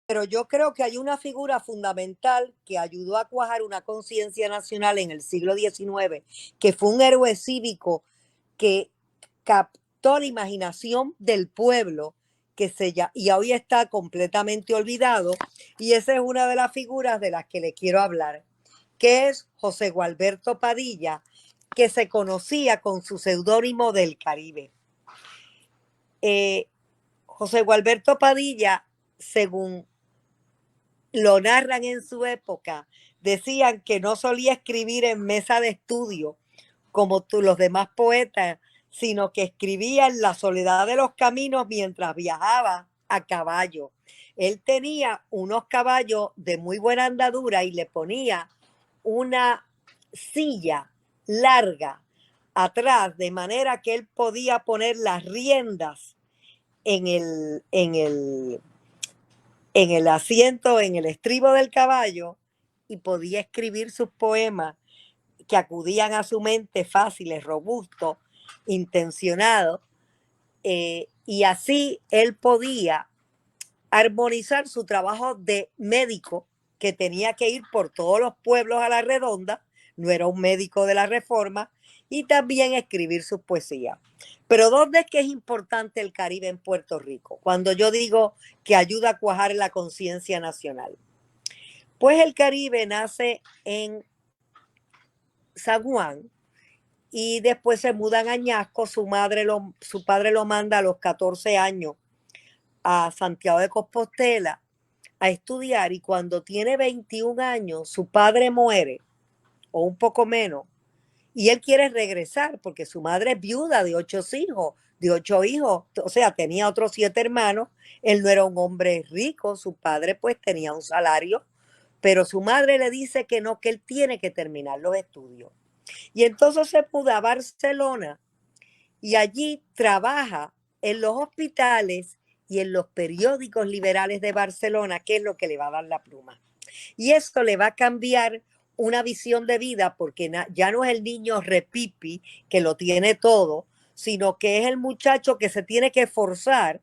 pero yo creo que hay una figura fundamental que ayudó a cuajar una conciencia nacional en el siglo XIX, que fue un héroe cívico que captó la imaginación del pueblo y hoy está completamente olvidado. Y esa es una de las figuras de las que le quiero hablar, que es José Gualberto Padilla, que se conocía con su seudónimo del Caribe. José Gualberto Padilla, según lo narran en su época, decían que no solía escribir en mesa de estudio como los demás poetas, sino que escribía en la soledad de los caminos mientras viajaba a caballo. Él tenía unos caballos de muy buena andadura y le ponía una silla larga atrás, de manera que él podía poner las riendas en el asiento, en el estribo del caballo, y podía escribir sus poemas que acudían a su mente fáciles, robustos, intencionados, y así él podía armonizar su trabajo de médico, que tenía que ir por todos los pueblos a la redonda, no era un médico de la Reforma, y también escribir sus poesías. Pero ¿dónde es que es importante el Caribe en Puerto Rico? Cuando yo digo que ayuda a cuajar la conciencia nacional. Pues el Caribe nace en San Juan y después se mudan a Añasco. Su padre lo manda a los 14 años a Santiago de Compostela a estudiar, y cuando tiene 21 años su padre muere, o un poco menos, y él quiere regresar porque su madre es viuda de ocho hijos, o sea, tenía otros 7 hermanos. Él no era un hombre rico, su padre pues tenía un salario, pero su madre le dice que no, que él tiene que terminar los estudios. Y entonces se muda a Barcelona y allí trabaja en los hospitales y en los periódicos liberales de Barcelona, que es lo que le va a dar la pluma. Y esto le va a cambiar una visión de vida, porque ya no es el niño repipi que lo tiene todo, sino que es el muchacho que se tiene que esforzar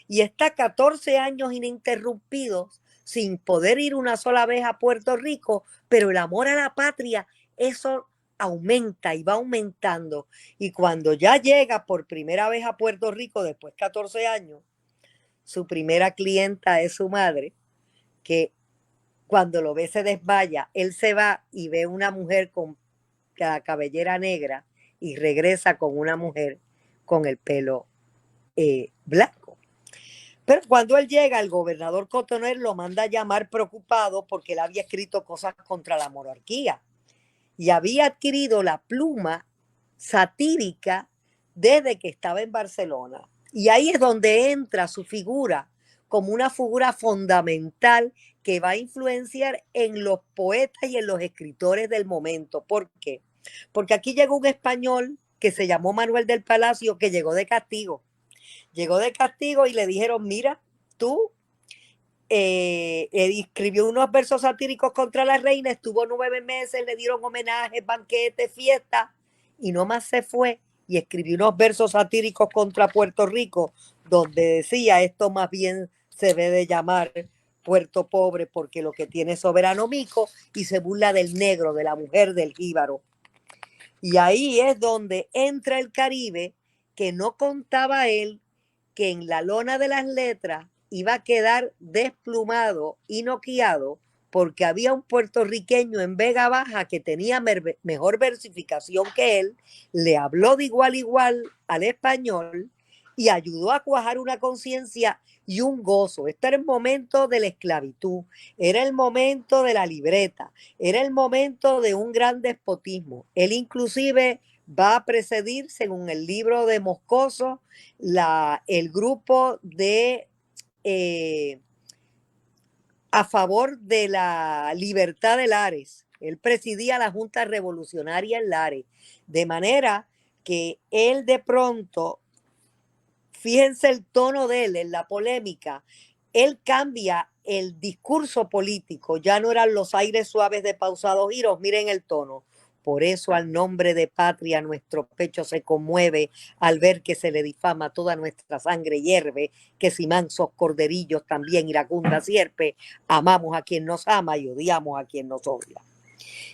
y está 14 años ininterrumpidos sin poder ir una sola vez a Puerto Rico, pero el amor a la patria, eso aumenta y va aumentando. Y cuando ya llega por primera vez a Puerto Rico, después de 14 años, su primera clienta es su madre, que cuando lo ve se desmaya. Él se va y ve una mujer con la cabellera negra y regresa con una mujer con el pelo blanco. Pero cuando él llega, el gobernador Cotoner lo manda a llamar preocupado porque él había escrito cosas contra la monarquía y había adquirido la pluma satírica desde que estaba en Barcelona. Y ahí es donde entra su figura como una figura fundamental que va a influenciar en los poetas y en los escritores del momento. ¿Por qué? Porque aquí llegó un español que se llamó Manuel del Palacio, que llegó de castigo. Llegó de castigo y le dijeron, mira, tú escribió unos versos satíricos contra la reina, estuvo 9 meses, le dieron homenajes, banquetes, fiestas, y no más se fue y escribió unos versos satíricos contra Puerto Rico, donde decía, esto más bien se debe de llamar Puerto Pobre porque lo que tiene es soberano mico, y se burla del negro, de la mujer, del jíbaro. Y ahí es donde entra el Caribe, que no contaba él que en la lona de las letras iba a quedar desplumado y noqueado, porque había un puertorriqueño en Vega Baja que tenía mejor versificación que él, le habló de igual a igual al español y ayudó a cuajar una conciencia y un gozo. Este era el momento de la esclavitud, era el momento de la libreta, era el momento de un gran despotismo. Él inclusive va a precedir, según el libro de Moscoso, el grupo a favor de la libertad de Lares. Él presidía la Junta Revolucionaria en Lares, de manera que él de pronto, fíjense el tono de él en la polémica, él cambia el discurso político, ya no eran los aires suaves de Pausados Giros, miren el tono. Por eso al nombre de patria nuestro pecho se conmueve al ver que se le difama toda nuestra sangre hierve, que si mansos corderillos también iracunda sierpe, amamos a quien nos ama y odiamos a quien nos odia.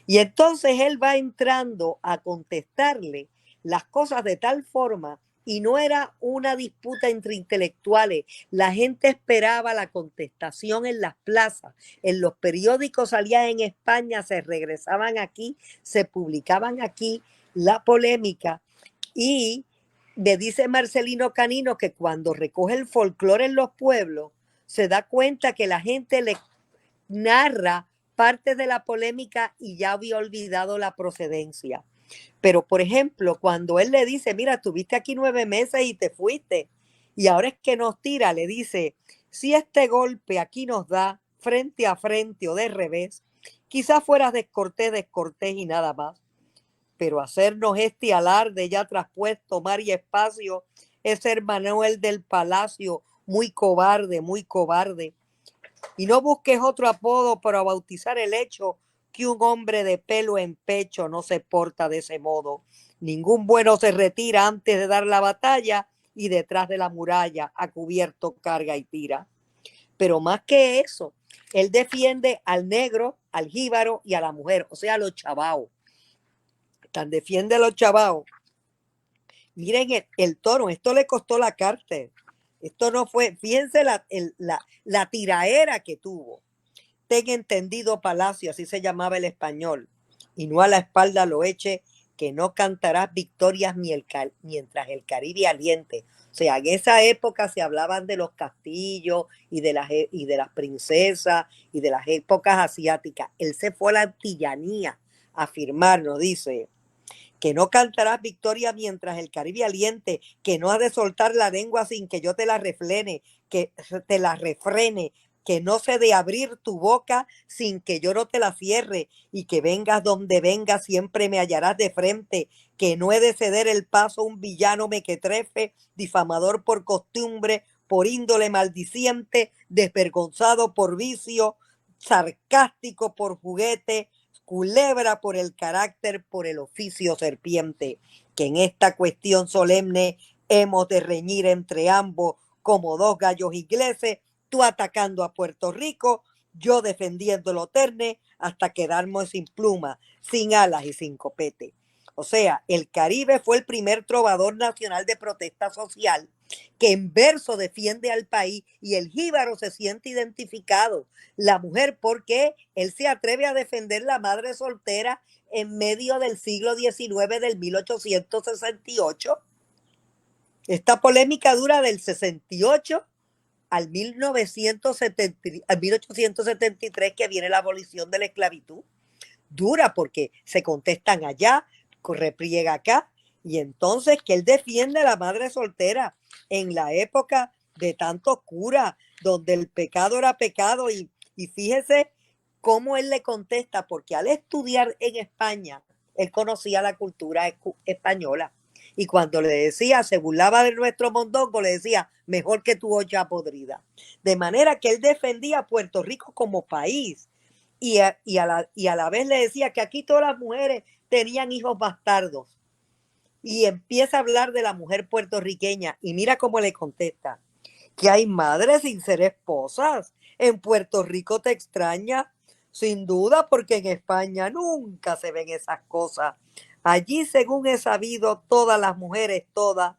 Y entonces él va entrando a contestarle las cosas de tal forma, y no era una disputa entre intelectuales, la gente esperaba la contestación en las plazas, en los periódicos salían en España, se regresaban aquí, se publicaban aquí la polémica. Y me dice Marcelino Canino que cuando recoge el folclore en los pueblos, se da cuenta que la gente le narra parte de la polémica y ya había olvidado la procedencia. Pero, por ejemplo, cuando él le dice, mira, estuviste aquí 9 meses y te fuiste, y ahora es que nos tira, le dice, si este golpe aquí nos da frente a frente o de revés, quizás fueras descortés y nada más, pero hacernos este alarde ya traspuesto mar y espacio es ser Manuel del Palacio, muy cobarde, muy cobarde. Y no busques otro apodo para bautizar el hecho que un hombre de pelo en pecho no se porta de ese modo. Ningún bueno se retira antes de dar la batalla y detrás de la muralla a cubierto carga y tira. Pero más que eso, él defiende al negro, al jíbaro y a la mujer, o sea, a los chavaos. Tan defiende a los chavaos. Miren el tono, esto le costó la cárcel. Esto no fue, fíjense la tiraera que tuvo. Ten entendido, Palacio, así se llamaba el español, y no a la espalda lo eche, que no cantarás victorias mientras el Caribe aliente. O sea, en esa época se hablaban de los castillos y de las princesas y de las épocas asiáticas. Él se fue a la antillanía a firmarnos, dice, que no cantarás victoria mientras el Caribe aliente, que no has de soltar la lengua sin que yo te la refrene, que te la refrene, que no se de abrir tu boca sin que yo no te la cierre, y que vengas donde vengas siempre me hallarás de frente, que no he de ceder el paso a un villano mequetrefe, difamador por costumbre, por índole maldiciente, desvergonzado por vicio, sarcástico por juguete, culebra por el carácter, por el oficio serpiente, que en esta cuestión solemne hemos de reñir entre ambos como dos gallos ingleses, tú atacando a Puerto Rico, yo defendiendo el Oterne, hasta quedarnos sin pluma, sin alas y sin copete. O sea, el Caribe fue el primer trovador nacional de protesta social que en verso defiende al país, y el jíbaro se siente identificado. La mujer, porque él se atreve a defender la madre soltera en medio del siglo XIX, del 1868. Esta polémica dura del 68 al 1873, que viene la abolición de la esclavitud. Dura porque se contestan allá, repliega acá, y entonces que él defiende a la madre soltera en la época de tanto cura, donde el pecado era pecado, y fíjese cómo él le contesta, porque al estudiar en España, él conocía la cultura española. Y cuando le decía, se burlaba de nuestro mondongo, le decía, mejor que tu olla podrida. De manera que él defendía a Puerto Rico como país. Y a la vez le decía que aquí todas las mujeres tenían hijos bastardos. Y empieza a hablar de la mujer puertorriqueña. Y mira cómo le contesta, que hay madres sin ser esposas. En Puerto Rico te extraña, sin duda, porque en España nunca se ven esas cosas. Allí, según he sabido, todas las mujeres, todas,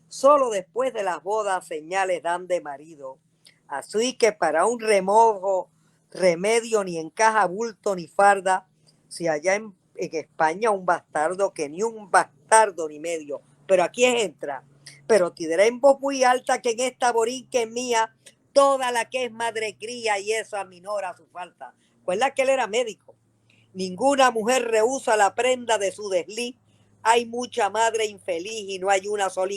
solo después de las bodas señales dan de marido. Así que para un remojo, remedio ni encaja bulto ni farda, si allá en España un bastardo, que ni un bastardo ni medio, pero aquí entra. Pero tidaré en voz muy alta que en esta borinque mía, toda la que es madre cría, y eso aminora su falta. Recuerda que él era médico. Ninguna mujer rehúsa la prenda de su desliz. Hay mucha madre infeliz y no hay una sola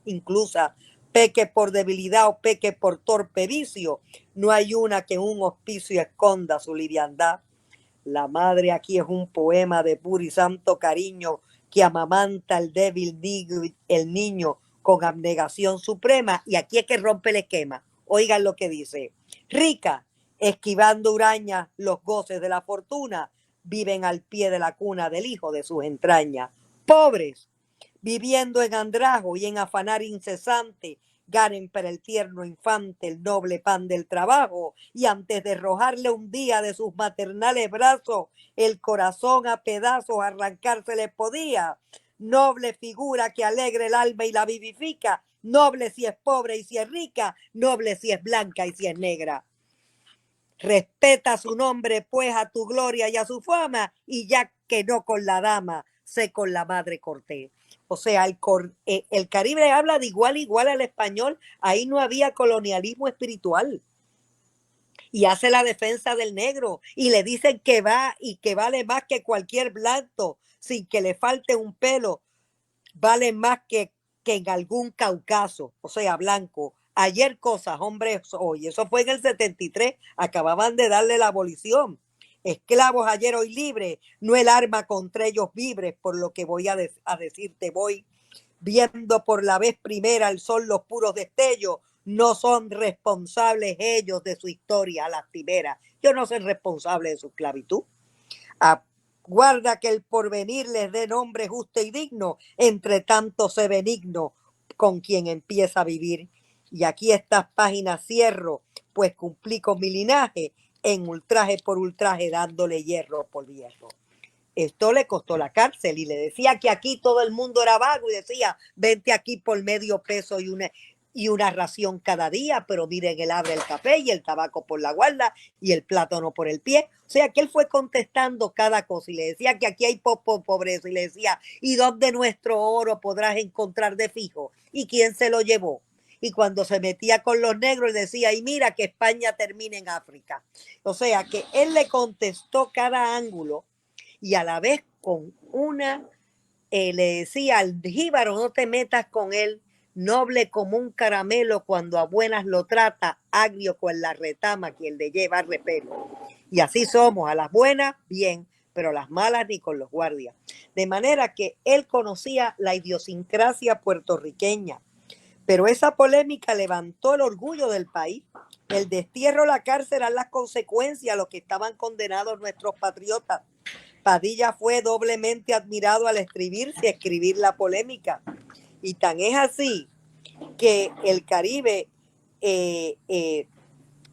inclusa. Peque por debilidad o peque por torpe vicio, no hay una que en un hospicio esconda su liviandad. La madre aquí es un poema de puro y santo cariño que amamanta al débil el niño con abnegación suprema. Y aquí es que rompe el esquema. Oigan lo que dice. Rica, esquivando hurañas los goces de la fortuna, viven al pie de la cuna del hijo de sus entrañas. Pobres, viviendo en andrajo y en afanar incesante, ganen para el tierno infante el noble pan del trabajo, y antes de arrojarle un día de sus maternales brazos, el corazón a pedazos arrancársele podía. Noble figura que alegre el alma y la vivifica, noble si es pobre y si es rica, noble si es blanca y si es negra. Respeta su nombre, pues, a tu gloria y a su fama, y ya que no con la dama, sé con la madre Cortés. O sea, el Caribe habla de igual a igual al español, ahí no había colonialismo espiritual. Y hace la defensa del negro, y le dicen que va y que vale más que cualquier blanco, sin que le falte un pelo, vale más que en algún Cáucaso, o sea, blanco. Ayer cosas, hombres, hoy. Eso fue en el 73, acababan de darle la abolición. Esclavos ayer, hoy libres, no el arma contra ellos vibres, por lo que voy a decirte, voy viendo por la vez primera el sol los puros destellos, no son responsables ellos de su historia lastimera. Yo no soy responsable de su esclavitud. Guarda que el porvenir les dé nombre justo y digno, entre tanto sé benigno con quien empieza a vivir. Y aquí estas páginas cierro, pues cumplí con mi linaje en ultraje por ultraje, dándole hierro por hierro. Esto le costó la cárcel y le decía que aquí todo el mundo era vago y decía, vente aquí por medio peso y una ración cada día, pero miren, él abre el café y el tabaco por la guarda y el plátano por el pie. O sea, que él fue contestando cada cosa y le decía que aquí hay pobreza y le decía, ¿y dónde nuestro oro podrás encontrar de fijo? ¿Y quién se lo llevó? Y cuando se metía con los negros decía, y mira que España termina en África. O sea, que él le contestó cada ángulo y a la vez con le decía al jíbaro, no te metas con él, noble como un caramelo, cuando a buenas lo trata, agrio con la retama, quien le lleva repelo. Y así somos, a las buenas, bien, pero a las malas ni con los guardias. De manera que él conocía la idiosincrasia puertorriqueña, pero esa polémica levantó el orgullo del país. El destierro, la cárcel eran las consecuencias a los que estaban condenados nuestros patriotas. Padilla fue doblemente admirado al escribir la polémica. Y tan es así que el Caribe,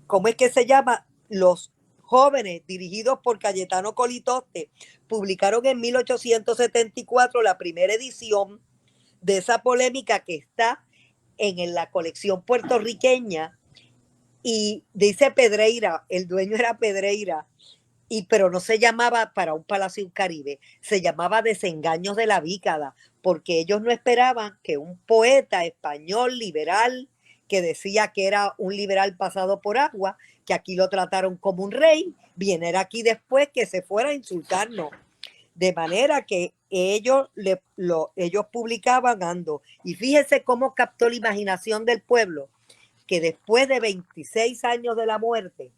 ¿cómo es que se llama? Los jóvenes dirigidos por Cayetano Colitoste publicaron en 1874 la primera edición de esa polémica que está en la colección puertorriqueña y dice Pedreira, el dueño era Pedreira, pero no se llamaba Para un Palacio y un Caribe, se llamaba Desengaños de la Vícada, porque ellos no esperaban que un poeta español liberal, que decía que era un liberal pasado por agua, que aquí lo trataron como un rey, viniera aquí después que se fuera a insultarnos. De manera que ellos publicaban Ando. Y fíjense cómo captó la imaginación del pueblo, que después de 26 años de la muerte,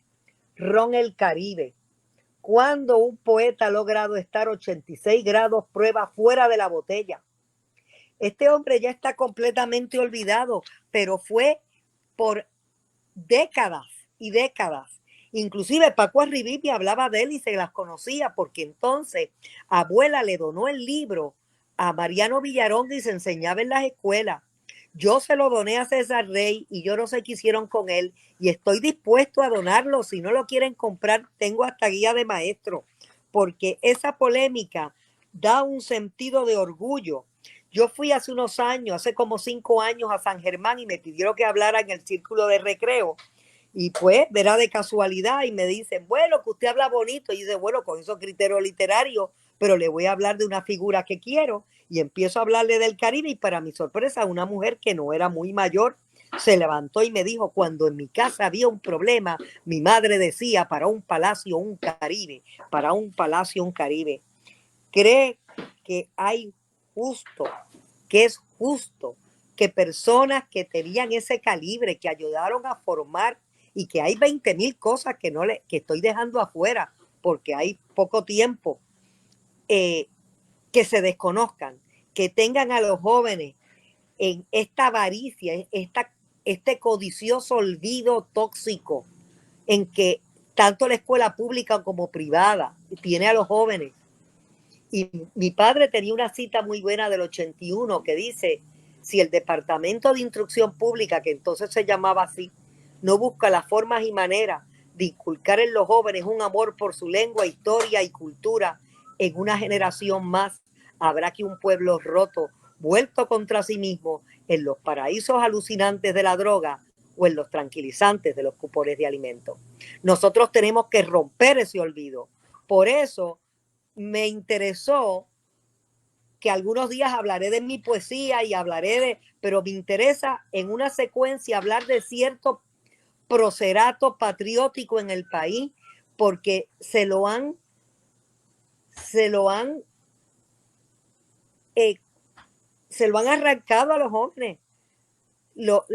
Ron el Caribe, cuando un poeta ha logrado estar 86 grados prueba fuera de la botella. Este hombre ya está completamente olvidado, pero fue por décadas y décadas. Inclusive Paco Arribibi hablaba de él y se las conocía porque entonces abuela le donó el libro a Mariano Villarón y se enseñaba en las escuelas. Yo se lo doné a César Rey y yo no sé qué hicieron con él y estoy dispuesto a donarlo. Si no lo quieren comprar, tengo hasta guía de maestro, porque esa polémica da un sentido de orgullo. Yo fui hace unos años, hace como 5 años a San Germán y me pidieron que hablara en el círculo de recreo. Y pues, verá de casualidad y me dicen, bueno, que usted habla bonito. Y dice, bueno, con esos criterios literarios, pero le voy a hablar de una figura que quiero. Y empiezo a hablarle del Caribe y para mi sorpresa, una mujer que no era muy mayor se levantó y me dijo, cuando en mi casa había un problema, mi madre decía, para un palacio, un Caribe, para un palacio, un Caribe. ¿Cree que hay justo, que es justo que personas que tenían ese calibre, que ayudaron a formar y que hay 20,000 cosas que estoy dejando afuera porque hay poco tiempo, que se desconozcan, que tengan a los jóvenes en esta avaricia, este codicioso olvido tóxico, en que tanto la escuela pública como privada, tiene a los jóvenes. Y mi padre tenía una cita muy buena del 81 que dice, si el Departamento de Instrucción Pública, que entonces se llamaba así, no busca las formas y maneras de inculcar en los jóvenes un amor por su lengua, historia y cultura, en una generación más habrá que un pueblo roto, vuelto contra sí mismo, en los paraísos alucinantes de la droga o en los tranquilizantes de los cupones de alimentos. Nosotros tenemos que romper ese olvido. Por eso me interesó que algunos días hablaré de mi poesía y hablaré pero me interesa en una secuencia hablar de cierto procerato patriótico en el país, porque se lo han, eh, se lo han arrancado a los jóvenes, lo,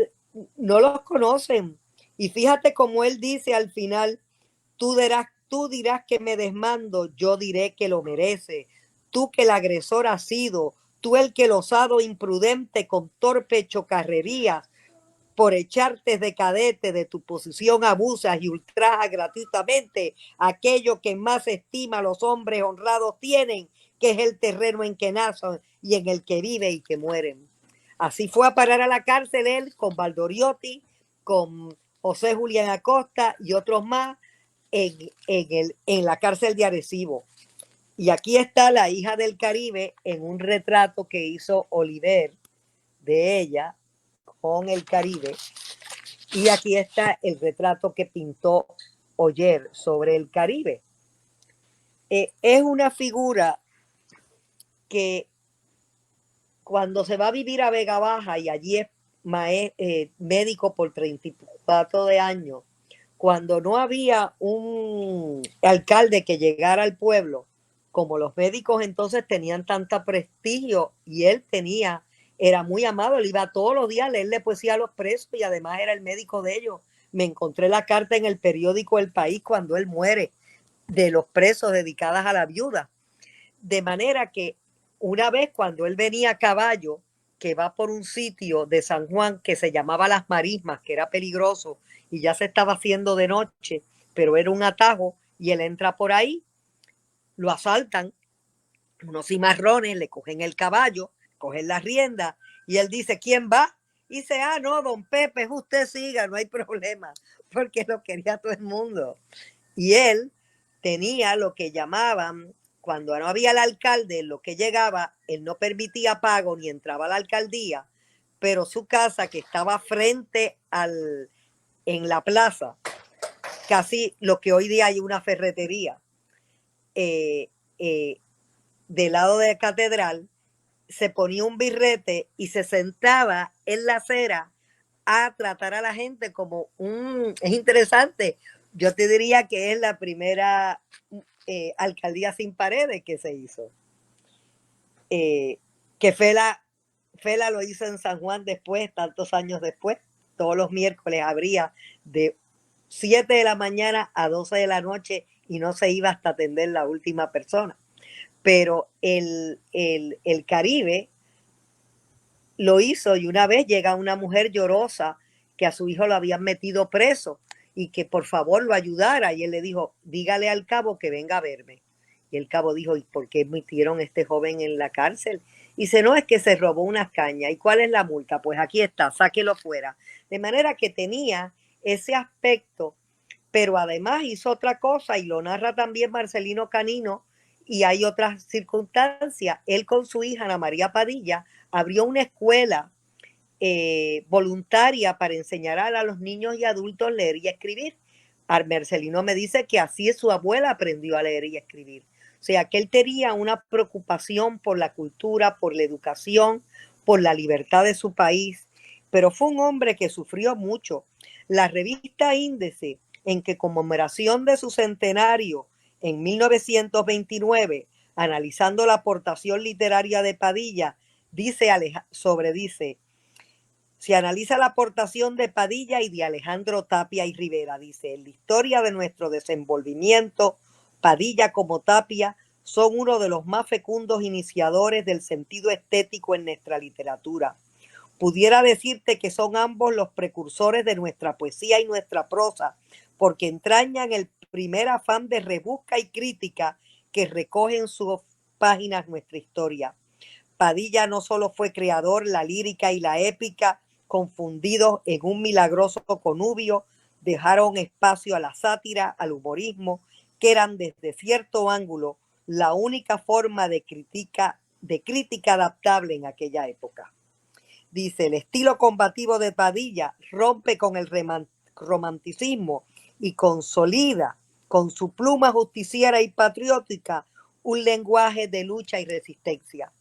no los conocen. Y fíjate como él dice al final, tú dirás que me desmando, yo diré que lo merece. Tú que el agresor has sido, tú el que el osado imprudente con torpe chocarrerías, por echarte de cadete de tu posición abusas y ultrajas gratuitamente aquello que más estima los hombres honrados tienen, que es el terreno en que nacen y en el que viven y que mueren. Así fue a parar a la cárcel él con Valdoriotti, con José Julián Acosta y otros más en la cárcel de Arecibo. Y aquí está la hija del Caribe en un retrato que hizo Oliver de ella con el Caribe. Y aquí está el retrato que pintó Oller sobre el Caribe. Es una figura que cuando se va a vivir a Vega Baja y allí es médico por 34 de años, cuando no había un alcalde que llegara al pueblo, como los médicos entonces tenían tanto prestigio y él era muy amado, él iba todos los días a leerle poesía a los presos y además era el médico de ellos. Me encontré la carta en el periódico El País cuando él muere, de los presos dedicadas a la viuda. De manera que una vez cuando él venía a caballo, que va por un sitio de San Juan que se llamaba Las Marismas, que era peligroso y ya se estaba haciendo de noche, pero era un atajo y él entra por ahí, lo asaltan, unos cimarrones, le cogen el caballo, cogen la rienda y él dice, ¿quién va? Y dice, no, don Pepe, usted siga, no hay problema, porque lo quería todo el mundo. Y él tenía lo que llamaban, cuando no había el alcalde, lo que llegaba, él no permitía pago ni entraba a la alcaldía, pero su casa que estaba frente en la plaza, casi lo que hoy día hay una ferretería, eh, eh, del lado de la catedral, se ponía un birrete y se sentaba en la acera a tratar a la gente como es interesante. Yo te diría que es la primera alcaldía sin paredes que se hizo. Que Fela lo hizo en San Juan después, tantos años después. Todos los miércoles abría de 7 de la mañana a 12 de la noche y no se iba hasta atender la última persona. Pero el Caribe lo hizo y una vez llega una mujer llorosa que a su hijo lo habían metido preso y que por favor lo ayudara y él le dijo, dígale al cabo que venga a verme. Y el cabo dijo, ¿y por qué metieron a este joven en la cárcel? Y dice, no, es que se robó unas cañas. ¿Y cuál es la multa? Pues aquí está, sáquelo fuera. De manera que tenía ese aspecto, pero además hizo otra cosa y lo narra también Marcelino Canino y hay otras circunstancias. Él con su hija Ana María Padilla abrió una escuela voluntaria para enseñar a los niños y adultos a leer y a escribir. Marcelino me dice que así su abuela aprendió a leer y a escribir. O sea, que él tenía una preocupación por la cultura, por la educación, por la libertad de su país, pero fue un hombre que sufrió mucho. La revista Índice, en que conmemoración de su centenario en 1929, analizando la aportación literaria de Padilla, dice, se analiza la aportación de Padilla y de Alejandro Tapia y Rivera. Dice, en la historia de nuestro desenvolvimiento, Padilla como Tapia son uno de los más fecundos iniciadores del sentido estético en nuestra literatura. Pudiera decirte que son ambos los precursores de nuestra poesía y nuestra prosa, porque entrañan el primer afán de rebusca y crítica que recoge en sus páginas nuestra historia. Padilla no solo fue creador, la lírica y la épica, confundidos en un milagroso connubio, dejaron espacio a la sátira, al humorismo, que eran desde cierto ángulo la única forma de crítica adaptable en aquella época. Dice, el estilo combativo de Padilla rompe con el romanticismo y consolida con su pluma justiciera y patriótica un lenguaje de lucha y resistencia.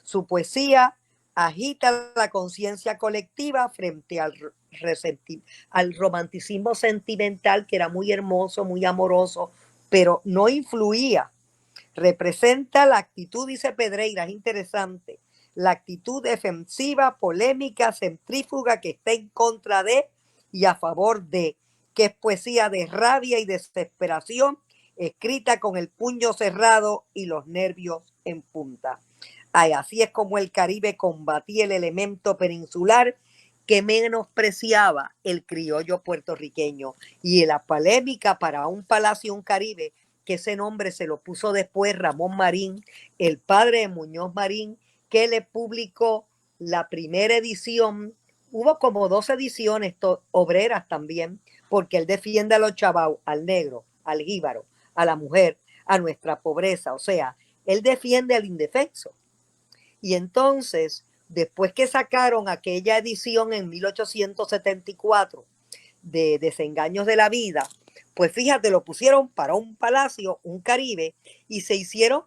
Su poesía agita la conciencia colectiva frente al romanticismo sentimental, que era muy hermoso, muy amoroso, pero no influía. Representa la actitud, dice Pedreira, es interesante, la actitud defensiva, polémica, centrífuga que está en contra de y a favor de, que es poesía de rabia y desesperación, escrita con el puño cerrado y los nervios en punta. Ay, así es como el Caribe combatía el elemento peninsular que menospreciaba el criollo puertorriqueño, y la polémica para un palacio, un Caribe, que ese nombre se lo puso después Ramón Marín, el padre de Muñoz Marín, que le publicó la primera edición. Hubo como 2 ediciones obreras también, porque él defiende a los chavau, al negro, al jíbaro, a la mujer, a nuestra pobreza. O sea, él defiende al indefenso. Y entonces, después que sacaron aquella edición en 1874 de Desengaños de la Vida, pues fíjate, lo pusieron para un palacio, un Caribe, y se hicieron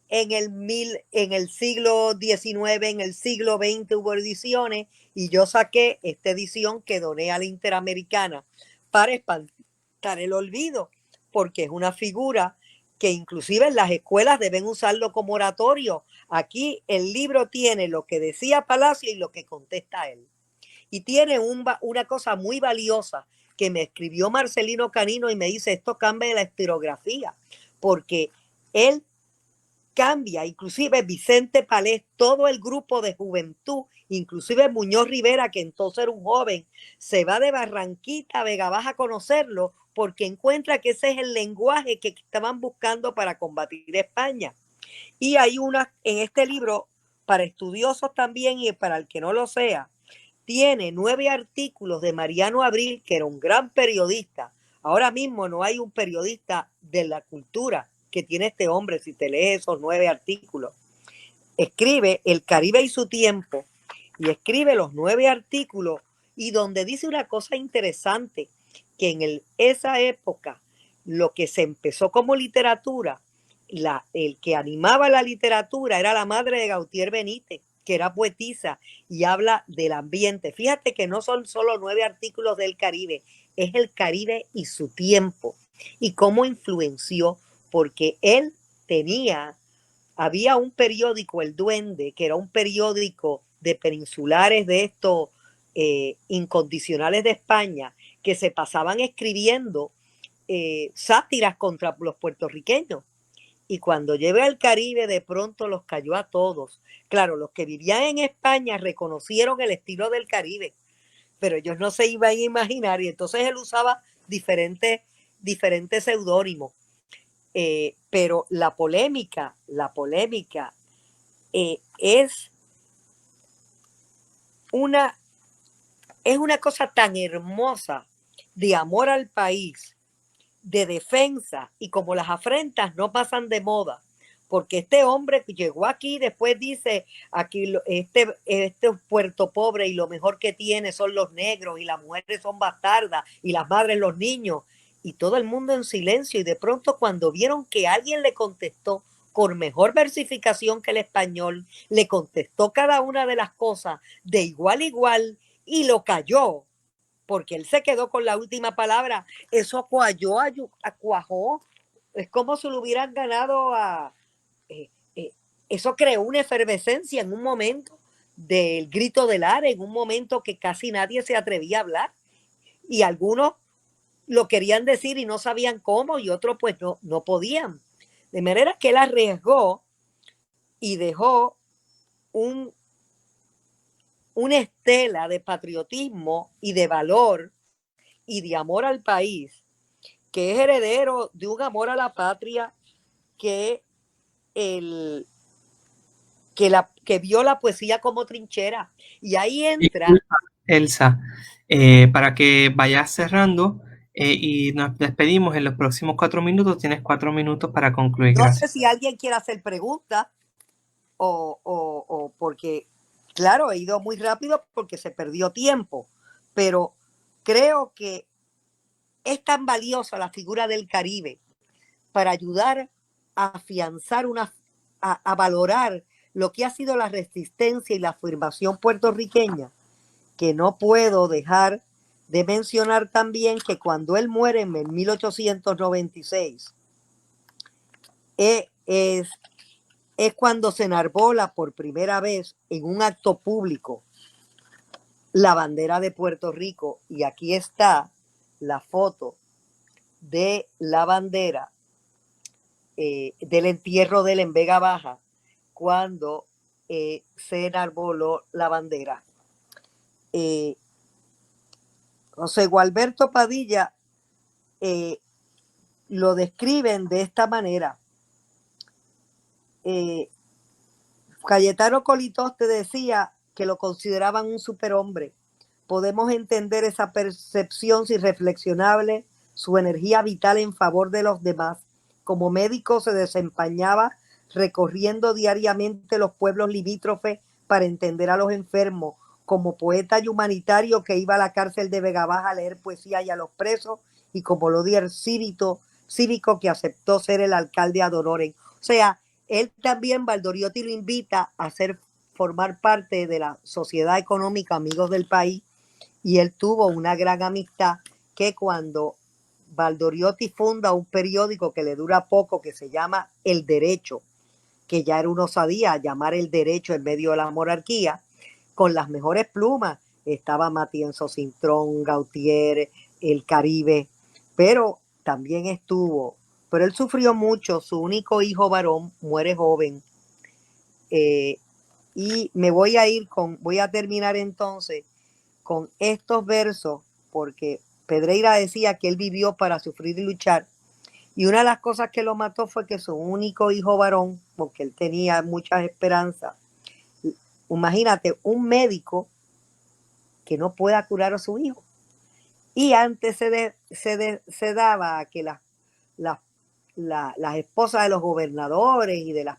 en el siglo XIX, en el siglo XX hubo ediciones, y yo saqué esta edición que doné a la Interamericana para espantar el olvido, porque es una figura que inclusive en las escuelas deben usarlo como oratorio. Aquí el libro tiene lo que decía Palacio y lo que contesta él. Y tiene una cosa muy valiosa que me escribió Marcelino Canino y me dice, esto cambia la estilografía, porque él cambia, inclusive Vicente Palés, todo el grupo de juventud, inclusive Muñoz Rivera, que entonces era un joven, se va de Barranquita a Vega Baja a conocerlo porque encuentra que ese es el lenguaje que estaban buscando para combatir España. Y hay una, en este libro, para estudiosos también y para el que no lo sea, tiene 9 artículos de Mariano Abril, que era un gran periodista. Ahora mismo no hay un periodista de la cultura que tiene este hombre, si te lees esos 9 artículos. Escribe El Caribe y su tiempo, y escribe los 9 artículos, y donde dice una cosa interesante, que en esa época lo que se empezó como literatura, el que animaba la literatura era la madre de Gautier Benítez, que era poetisa, y habla del ambiente. Fíjate que no son solo 9 artículos del Caribe, es el Caribe y su tiempo, y cómo influenció, porque él había un periódico, El Duende, que era un periódico de peninsulares de estos incondicionales de España, que se pasaban escribiendo sátiras contra los puertorriqueños. Y cuando llegué al Caribe, de pronto los cayó a todos. Claro, los que vivían en España reconocieron el estilo del Caribe, pero ellos no se iban a imaginar, y entonces él usaba diferentes seudónimos. Pero la polémica es una cosa tan hermosa de amor al país, de defensa, y como las afrentas no pasan de moda, porque este hombre que llegó aquí después dice, aquí este es puerto pobre y lo mejor que tiene son los negros y las mujeres son bastardas y las madres los niños, y todo el mundo en silencio, y de pronto cuando vieron que alguien le contestó con mejor versificación que el español, le contestó cada una de las cosas de igual a igual y lo cayó, porque él se quedó con la última palabra. Eso cuajó, es como si lo hubieran ganado eh, eh, eso creó una efervescencia en un momento del grito del Ara, en un momento que casi nadie se atrevía a hablar, y algunos lo querían decir y no sabían cómo, y otros pues no podían. De manera que él arriesgó y dejó un, una estela de patriotismo y de valor y de amor al país, que es heredero de un amor a la patria que, el, que vio la poesía como trinchera. Y ahí entra. Disculpa, Elsa, para que vayas cerrando y nos despedimos en los próximos 4 minutos. Tienes 4 minutos para concluir. No sé Gracias. si alguien quiere hacer preguntas o porque, claro, he ido muy rápido porque se perdió tiempo, pero creo que es tan valiosa la figura del Caribe para ayudar a afianzar a valorar lo que ha sido la resistencia y la afirmación puertorriqueña, que no puedo dejar de mencionar también que cuando él muere en 1896, es, es cuando se enarbola por primera vez en un acto público la bandera de Puerto Rico. Y aquí está la foto de la bandera del entierro de él en Vega Baja, cuando se enarboló la bandera. José Gualberto Padilla lo describen de esta manera. Cayetano Colitoste decía que lo consideraban un superhombre. Podemos entender esa percepción si reflexionable su energía vital en favor de los demás. Como médico se desempeñaba recorriendo diariamente los pueblos limítrofes para entender a los enfermos. Como poeta y humanitario que iba a la cárcel de Vega Baja a leer poesía y a los presos, y como líder cívico que aceptó ser el alcalde ad honorem. O sea, él también, Valdoriotti lo invita a formar parte de la Sociedad Económica Amigos del País, y él tuvo una gran amistad que cuando Valdoriotti funda un periódico que le dura poco, que se llama El Derecho, que ya era una osadía llamar El Derecho en medio de la monarquía, con las mejores plumas, estaba Matienzo Cintrón, Gautier, El Caribe, pero también estuvo, pero él sufrió mucho, su único hijo varón muere joven, y me voy a voy a terminar entonces con estos versos, porque Pedreira decía que él vivió para sufrir y luchar, y una de las cosas que lo mató fue que su único hijo varón, porque él tenía muchas esperanzas, imagínate, un médico que no pueda curar a su hijo. Y antes se daba que la, las esposas de los gobernadores y de las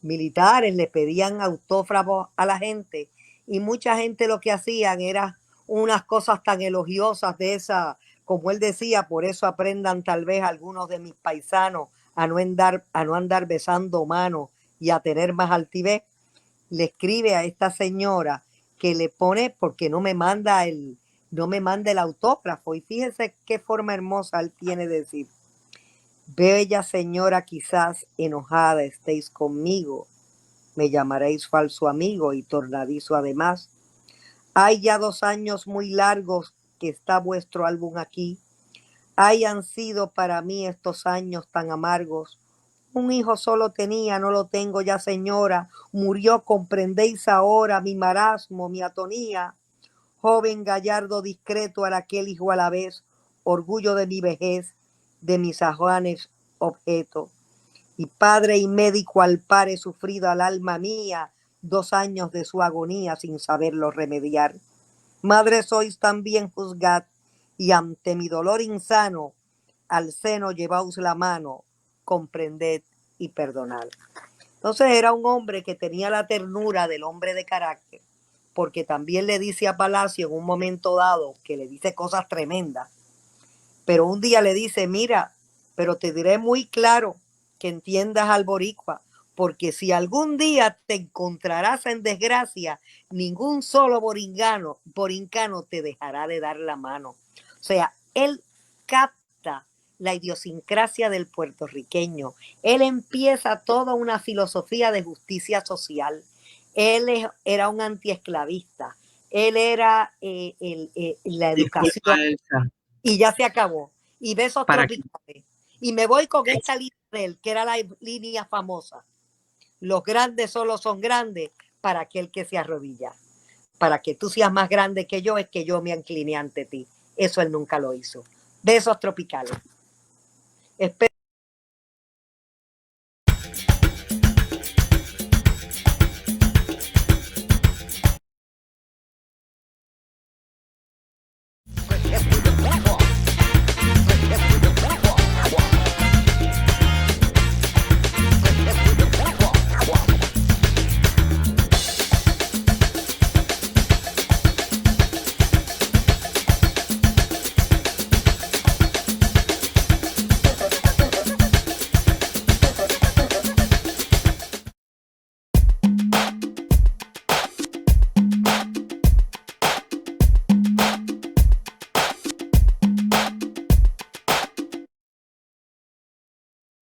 militares le pedían autógrafos a la gente, y mucha gente lo que hacían era unas cosas tan elogiosas de esa, como él decía, por eso aprendan tal vez algunos de mis paisanos a no andar besando manos y a tener más altivez. Le escribe a esta señora que le pone porque no me manda el autógrafo, y fíjese qué forma hermosa él tiene de decir: bella señora, quizás enojada estéis conmigo, me llamaréis falso amigo y tornadizo además. Hay ya 2 años muy largos que está vuestro álbum aquí. Hayan sido para mí estos años tan amargos. Un hijo solo tenía, no lo tengo ya, señora. Murió, comprendéis ahora mi marasmo, mi atonía. Joven, gallardo, discreto, era aquel hijo a la vez, orgullo de mi vejez, de mis afanes objeto. Y padre y médico al par he sufrido al alma mía 2 años de su agonía sin saberlo remediar. Madre sois también, juzgad, y ante mi dolor insano, al seno llevaos la mano, comprended y perdonad. Entonces era un hombre que tenía la ternura del hombre de carácter, porque también le dice a Palacio en un momento dado, que le dice cosas tremendas, pero un día le dice: mira, pero te diré muy claro que entiendas al boricua, porque si algún día te encontrarás en desgracia, ningún solo borincano te dejará de dar la mano. O sea, él capta la idiosincrasia del puertorriqueño. Él empieza toda una filosofía de justicia social. Era un antiesclavista. Él era la Disculpa, educación, Elsa, y ya se acabó. Y besos para que tropicales. Y me voy con esta línea de él, que era la línea famosa: los grandes solo son grandes para aquel que se arrodilla. Para que tú seas más grande que yo, es que yo me incliné ante ti. Eso él nunca lo hizo. Besos tropicales. Espero